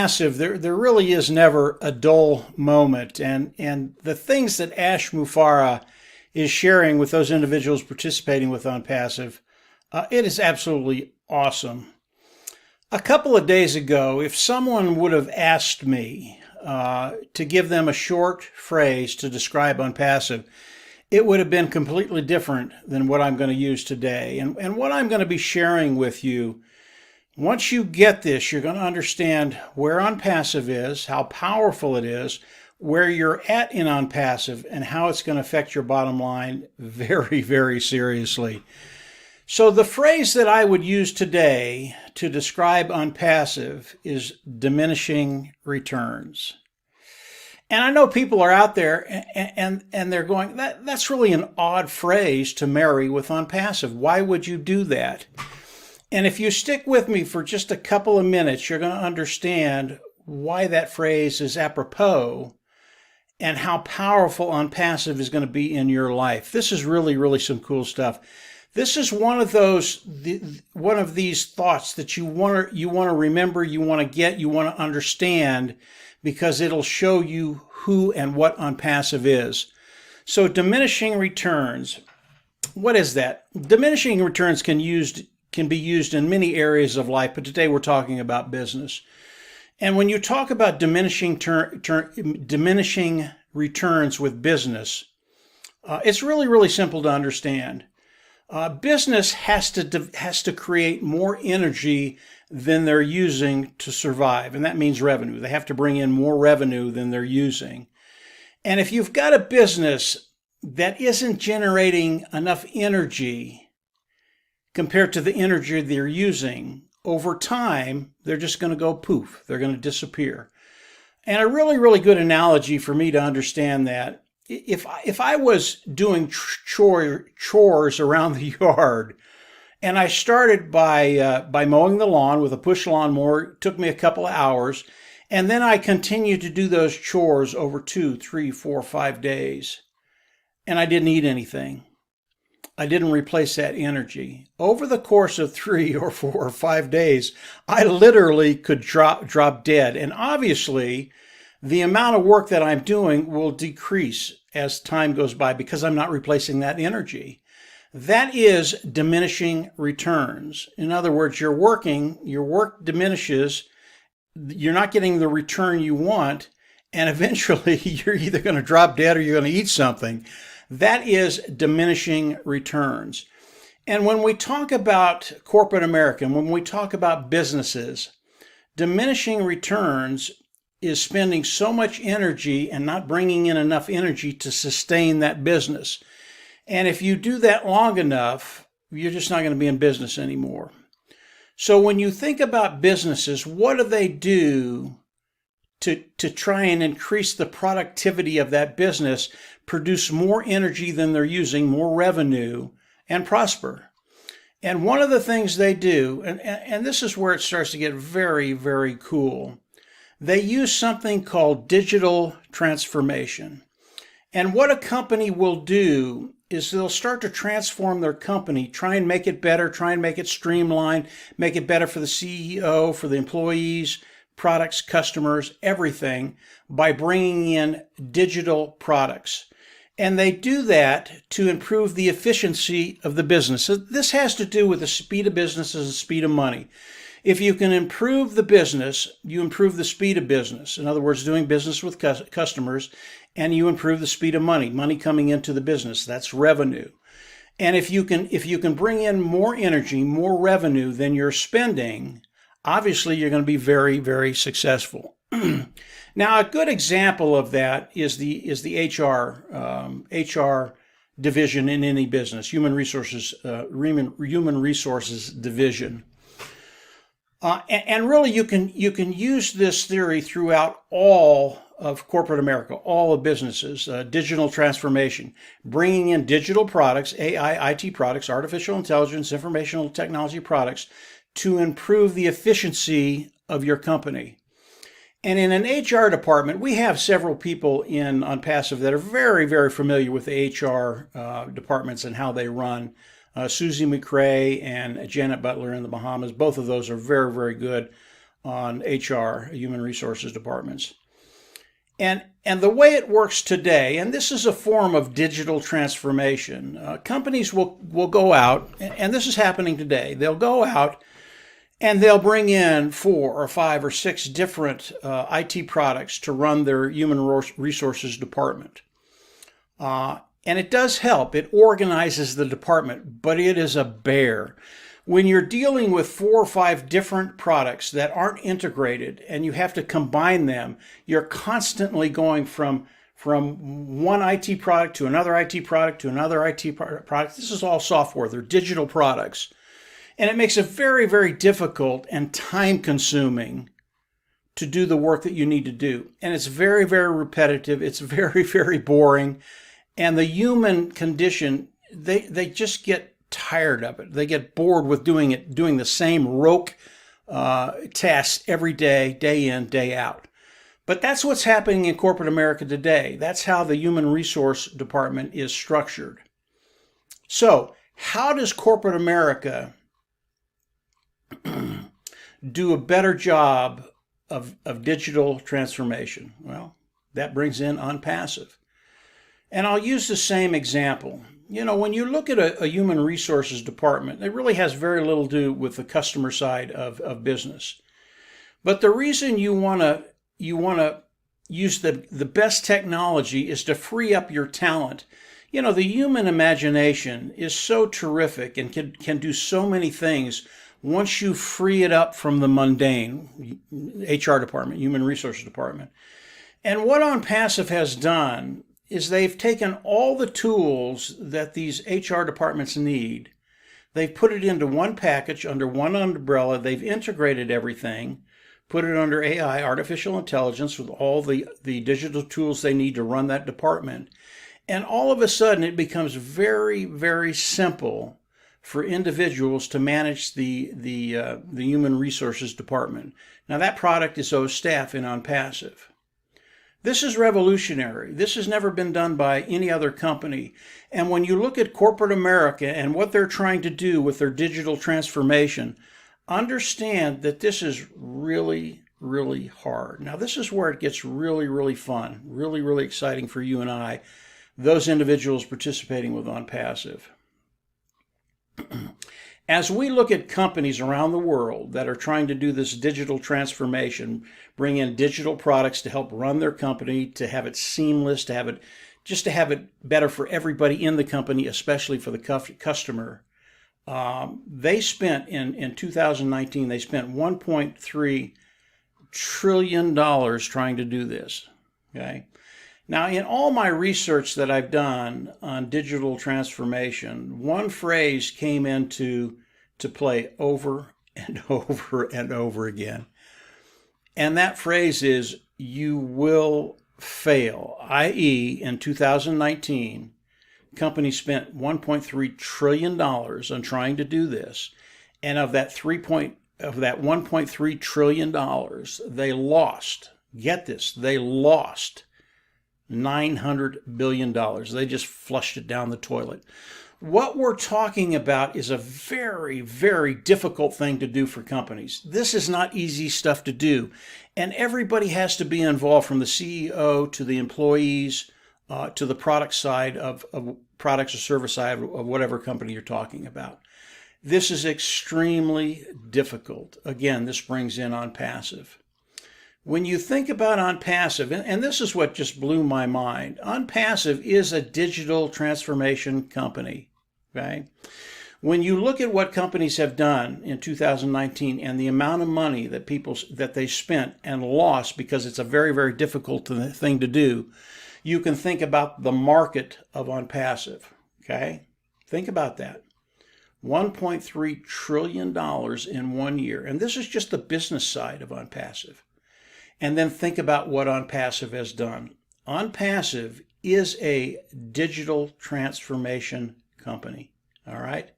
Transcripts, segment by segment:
Passive, there really is never a dull moment. And the things that Ash Mufareh is sharing with those individuals participating with On Passive, it is absolutely awesome. A couple of days ago, if someone would have asked me to give them a short phrase to describe On Passive, it would have been completely different than what I'm going to use today. And what I'm going to be sharing with you, once you get this, you're going to understand where On Passive is, how powerful it is, where you're at in On Passive, and how it's going to affect your bottom line very, very seriously. So the phrase that I would use today to describe On Passive is diminishing returns. And I know people are out there and they're going, that's really an odd phrase to marry with On Passive. Why would you do that? And if you stick with me for just a couple of minutes, you're going to understand why that phrase is apropos and how powerful On Passive is going to be in your life. This is really, really some cool stuff. This is one of these thoughts that you want to remember, you want to get, you want to understand, because it'll show you who and what On Passive is. So diminishing returns, what is that? Diminishing returns can be used in many areas of life, but today we're talking about business. And when you talk about diminishing returns with business, it's really, really simple to understand. Business has to create more energy than they're using to survive, and that means revenue. They have to bring in more revenue than they're using. And if you've got a business that isn't generating enough energy compared to the energy they're using, over time, they're just going to go poof. They're going to disappear. And a really, really good analogy for me to understand that, if I was doing chores around the yard, and I started by mowing the lawn with a push lawnmower, it took me a couple of hours, and then I continued to do those chores over 2, 3, 4, 5 days, and I didn't eat anything. I didn't replace that energy. Over the course of 3 or 4 or 5 days, I literally could drop dead. And obviously, the amount of work that I'm doing will decrease as time goes by because I'm not replacing that energy. That is diminishing returns. In other words, your work diminishes, you're not getting the return you want, and eventually you're either going to drop dead or you're going to eat something. That is diminishing returns. And when we talk about corporate America, when we talk about businesses, diminishing returns is spending so much energy and not bringing in enough energy to sustain that business. And if you do that long enough, you're just not going to be in business anymore. So when you think about businesses, what do they do to try and increase the productivity of that business, produce more energy than they're using, more revenue, and prosper? And one of the things they do, and this is where it starts to get very, very cool, they use something called digital transformation. And what a company will do is they'll start to transform their company, try and make it better, try and make it streamlined, make it better for the CEO, for the employees, products, customers, everything, by bringing in digital products. And they do that to improve the efficiency of the business. So this has to do with the speed of business and the speed of money. If you can improve the business, you improve the speed of business. In other words, doing business with customers, and you improve the speed of money coming into the business. That's revenue. And if you can bring in more energy, more revenue than you're spending, obviously you're going to be very, very successful. Now, a good example of that is the HR division in any business, human resources division. And really, you can use this theory throughout all of corporate America, all of businesses. Digital transformation, bringing in digital products, AI, IT products, artificial intelligence, informational technology products to improve the efficiency of your company. And in an HR department, we have several people on Passive that are very, very familiar with the HR departments and how they run. Susie McRae and Janet Butler in the Bahamas, both of those are very, very good on HR, human resources departments. And the way it works today, and this is a form of digital transformation, companies will go out, and this is happening today. They'll go out and they'll bring in 4 or 5 or 6 different IT products to run their human resources department. And it does help. It organizes the department, but it is a bear. When you're dealing with 4 or 5 different products that aren't integrated and you have to combine them, you're constantly going from one IT product to another IT product to another IT product. This is all software. They're digital products. And it makes it very, very difficult and time-consuming to do the work that you need to do. And it's very, very repetitive. It's very, very boring. And the human condition, they just get tired of it. They get bored with doing the same rote tasks every day, day in, day out. But that's what's happening in corporate America today. That's how the human resource department is structured. So how does corporate America do a better job of digital transformation? Well, that brings in OnPassive. And I'll use the same example. You know, when you look at a human resources department, it really has very little to do with the customer side of business. But the reason you want to use the best technology is to free up your talent. You know, the human imagination is so terrific and can do so many things once you free it up from the mundane HR department, human resources department. And what OnPassive has done is they've taken all the tools that these HR departments need. They've put it into one package under one umbrella. They've integrated everything, put it under AI, artificial intelligence, with all the digital tools they need to run that department. And all of a sudden, it becomes very, very simple for individuals to manage the human resources department. Now, that product is OStaff in OnPassive. This is revolutionary. This has never been done by any other company. And when you look at corporate America and what they're trying to do with their digital transformation, understand that this is really, really hard. Now, this is where it gets really, really fun, really, really exciting for you and I, those individuals participating with OnPassive. As we look at companies around the world that are trying to do this digital transformation, bring in digital products to help run their company, to have it seamless, to have it better for everybody in the company, especially for the customer, they spent in 2019, they spent $1.3 trillion trying to do this. Okay. Now, in all my research that I've done on digital transformation, one phrase came into play over and over and over again. And that phrase is, you will fail, i.e., in 2019, companies spent $1.3 trillion on trying to do this. And of that $1.3 trillion, they lost, get this, they lost $900 billion. They just flushed it down the toilet. What we're talking about is a very, very difficult thing to do for companies. This is not easy stuff to do. And everybody has to be involved, from the CEO to the employees to the product side of products or service side of whatever company you're talking about. This is extremely difficult. Again, this brings in OnPassive. When you think about OnPassive, and this is what just blew my mind, OnPassive is a digital transformation company, okay? When you look at what companies have done in 2019 and the amount of money that they spent and lost because it's a very, very difficult thing to do, you can think about the market of OnPassive, okay? Think about that. $1.3 trillion in 1 year. And this is just the business side of OnPassive. And then think about what OnPassive has done. OnPassive is a digital transformation company, all right?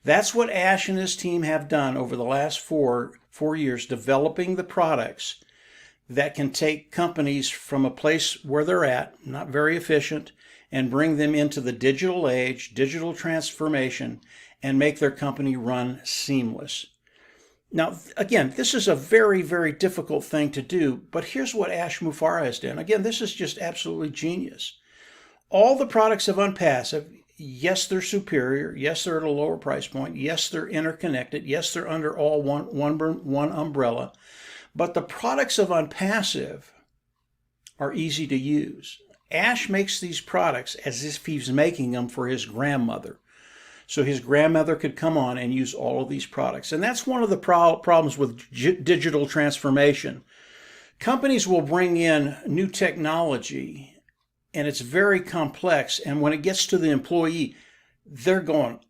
That's what Ash and his team have done over the last four years, developing the products that can take companies from a place where they're at, not very efficient, and bring them into the digital age, digital transformation, and make their company run seamless. Now, again, this is a very, very difficult thing to do, but here's what Ash Mufareh has done. Again, this is just absolutely genius. All the products of Unpassive, yes, they're superior. Yes, they're at a lower price point. Yes, they're interconnected. Yes, they're under all one umbrella. But the products of Unpassive are easy to use. Ash makes these products as if he's making them for his grandmother. So his grandmother could come on and use all of these products. And that's one of the problems with digital transformation. Companies will bring in new technology and it's very complex. And when it gets to the employee, they're going,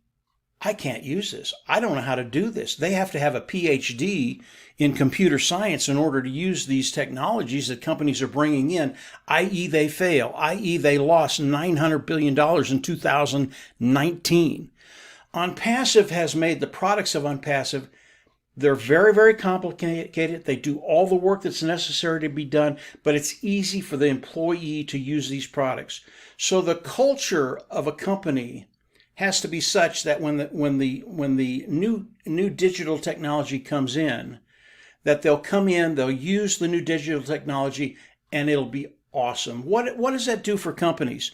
I can't use this. I don't know how to do this. They have to have a PhD in computer science in order to use these technologies that companies are bringing in, i.e. they fail, i.e. they lost $900 billion in 2019. Unpassive has made the products of Unpassive, they're very, very complicated. They do all the work that's necessary to be done, but it's easy for the employee to use these products. So the culture of a company has to be such that when the new digital technology comes in, that they'll come in, they'll use the new digital technology, and it'll be awesome. What does that do for companies?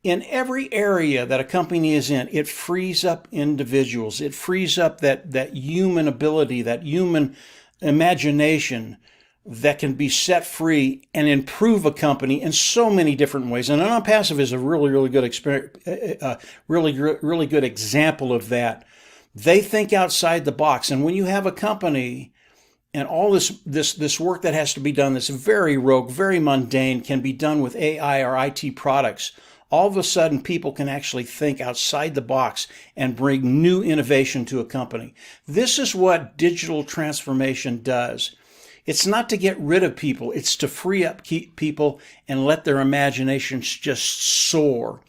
In every area that a company is in, it frees up individuals. It frees up that human ability, that human imagination that can be set free and improve a company in so many different ways. And Unpassive is a really good really good example of that. They think outside the box. And when you have a company and all this work that has to be done that's very rogue, very mundane, can be done with AI or IT products, all of a sudden people can actually think outside the box and bring new innovation to a company. This is what digital transformation does. It's not to get rid of people. It's to free up people and let their imaginations just soar.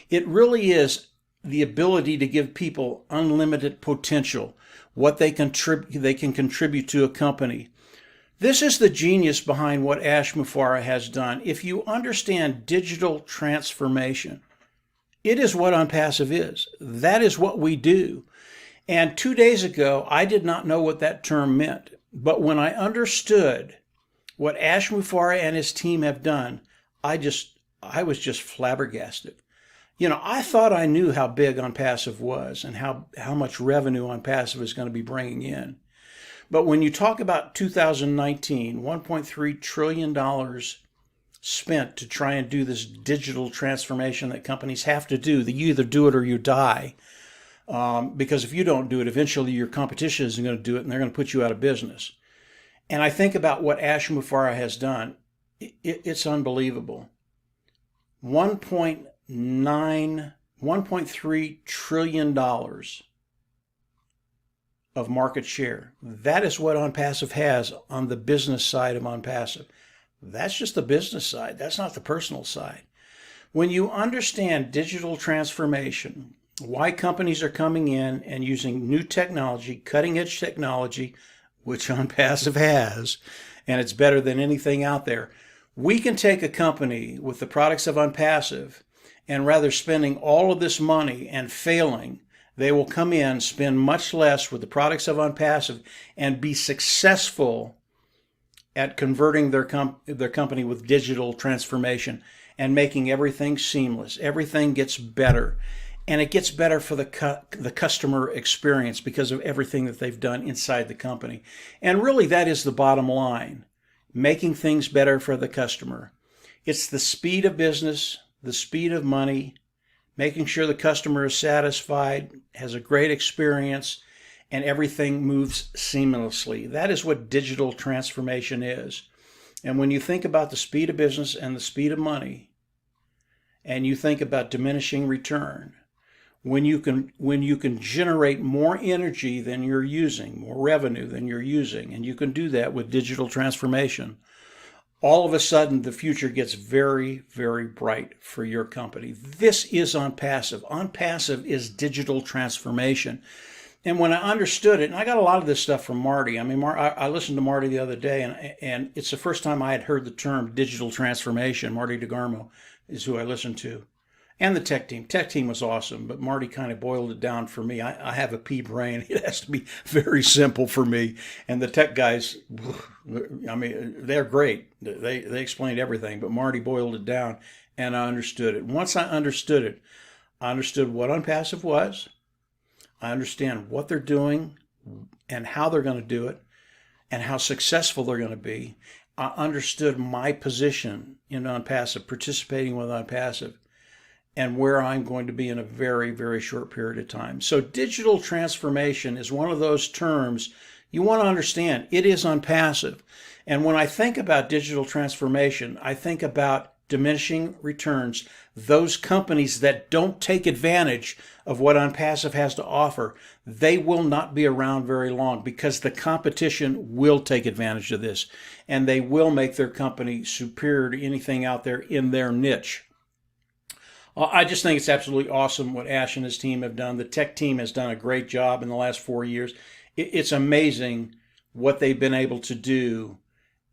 It really is the ability to give people unlimited potential, what they can contribute to a company. This is the genius behind what Ash Mufareh has done. If you understand digital transformation, it is what Unpassive is. That is what we do. And 2 days ago, I did not know what that term meant. But when I understood what Ash Mufareh and his team have done, I was just flabbergasted. You know, I thought I knew how big Unpassive was and how much revenue Unpassive is going to be bringing in. But when you talk about 2019, $1.3 trillion spent to try and do this digital transformation that companies have to do, that you either do it or you die. Because if you don't do it, eventually your competition isn't going to do it and they're going to put you out of business. And I think about what Ash Mufareh has done. It's unbelievable. $1.3 trillion of market share. That is what Unpassive has on the business side of Unpassive. That's just the business side. That's not the personal side. When you understand digital transformation, why companies are coming in and using new technology, cutting edge technology, which Unpassive has, and it's better than anything out there. We can take a company with the products of Unpassive and rather spending all of this money and failing, they will come in, spend much less with the products of Unpassive and be successful at converting their company with digital transformation and making everything seamless. Everything gets better. And it gets better for the customer experience because of everything that they've done inside the company. And really, that is the bottom line, making things better for the customer. It's the speed of business, the speed of money, making sure the customer is satisfied, has a great experience, and everything moves seamlessly. That is what digital transformation is. And when you think about the speed of business and the speed of money, and you think about diminishing return, when you can generate more energy than you're using, more revenue than you're using, and you can do that with digital transformation, all of a sudden the future gets very, very bright for your company. This is Unpassive. Unpassive is digital transformation. And when I understood it, and I got a lot of this stuff from Marty. I mean, I listened to Marty the other day, and it's the first time I had heard the term digital transformation. Marty DeGarmo is who I listened to. and the tech team. Tech team was awesome, but Marty kind of boiled it down for me. I have a pea brain. It has to be very simple for me. And the tech guys, I mean, they're great. They explained everything, but Marty boiled it down, and I understood it. Once I understood it, I understood what unpassive was. I understand what they're doing and how they're going to do it and how successful they're going to be. I understood my position in unpassive, participating with unpassive, and where I'm going to be in a very, very short period of time. So digital transformation is one of those terms you want to understand. It is unpassive. And when I think about digital transformation, I think about diminishing returns, those companies that don't take advantage of what unpassive has to offer, they will not be around very long because the competition will take advantage of this and they will make their company superior to anything out there in their niche. I just think it's absolutely awesome what Ash and his team have done. The tech team has done a great job in the last 4 years. It's amazing what they've been able to do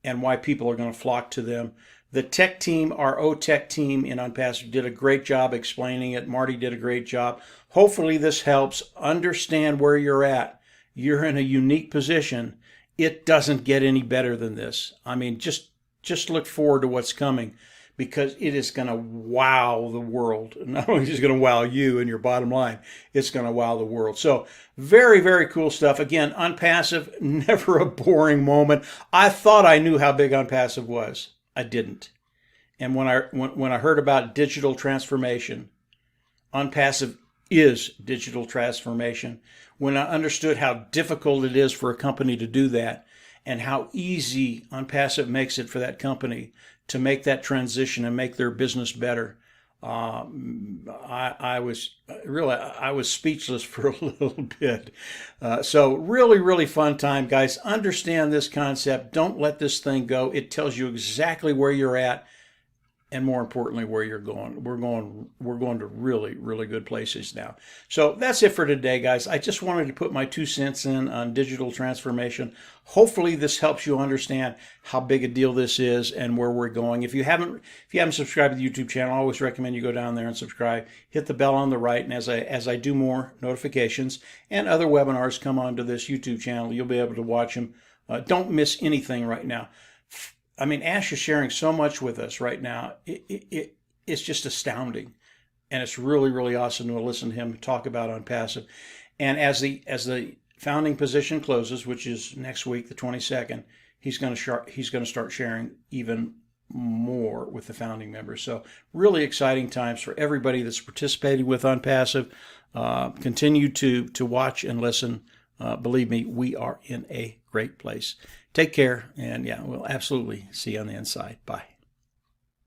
and why people are going to flock to them. The tech team, our O-Tech team in Unpassive, did a great job explaining it. Marty did a great job. Hopefully this helps understand where you're at. You're in a unique position. It doesn't get any better than this. I mean, just look forward to what's coming because it is going to wow the world. Not only is it going to wow you and your bottom line, it's going to wow the world. So very, very cool stuff. Again, Unpassive, never a boring moment. I thought I knew how big Unpassive was. I didn't. And when I heard about digital transformation, Unpassive is digital transformation. When I understood how difficult it is for a company to do that and how easy Unpassive makes it for that company to make that transition and make their business better, I was speechless for a little bit. So really, really fun time, guys. Understand this concept. Don't let this thing go. It tells you exactly where you're at and more importantly, where you're going. We're going to really, really good places now. So that's it for today, guys. I just wanted to put my 2 cents in on digital transformation. Hopefully this helps you understand how big a deal this is and where we're going. If you haven't subscribed to the YouTube channel, I always recommend you go down there and subscribe. Hit the bell on the right, and as I do more notifications and other webinars come onto this YouTube channel, you'll be able to watch them. Don't miss anything right now. I mean, Ash is sharing so much with us right now. It's just astounding. And it's really, really awesome to listen to him talk about Unpassive. And as the founding position closes, which is next week, the 22nd, he's going to start sharing even more with the founding members. So really exciting times for everybody that's participating with Unpassive. Continue to watch and listen. Believe me, we are in a great place. Take care, and yeah, we'll absolutely see you on the inside. Bye.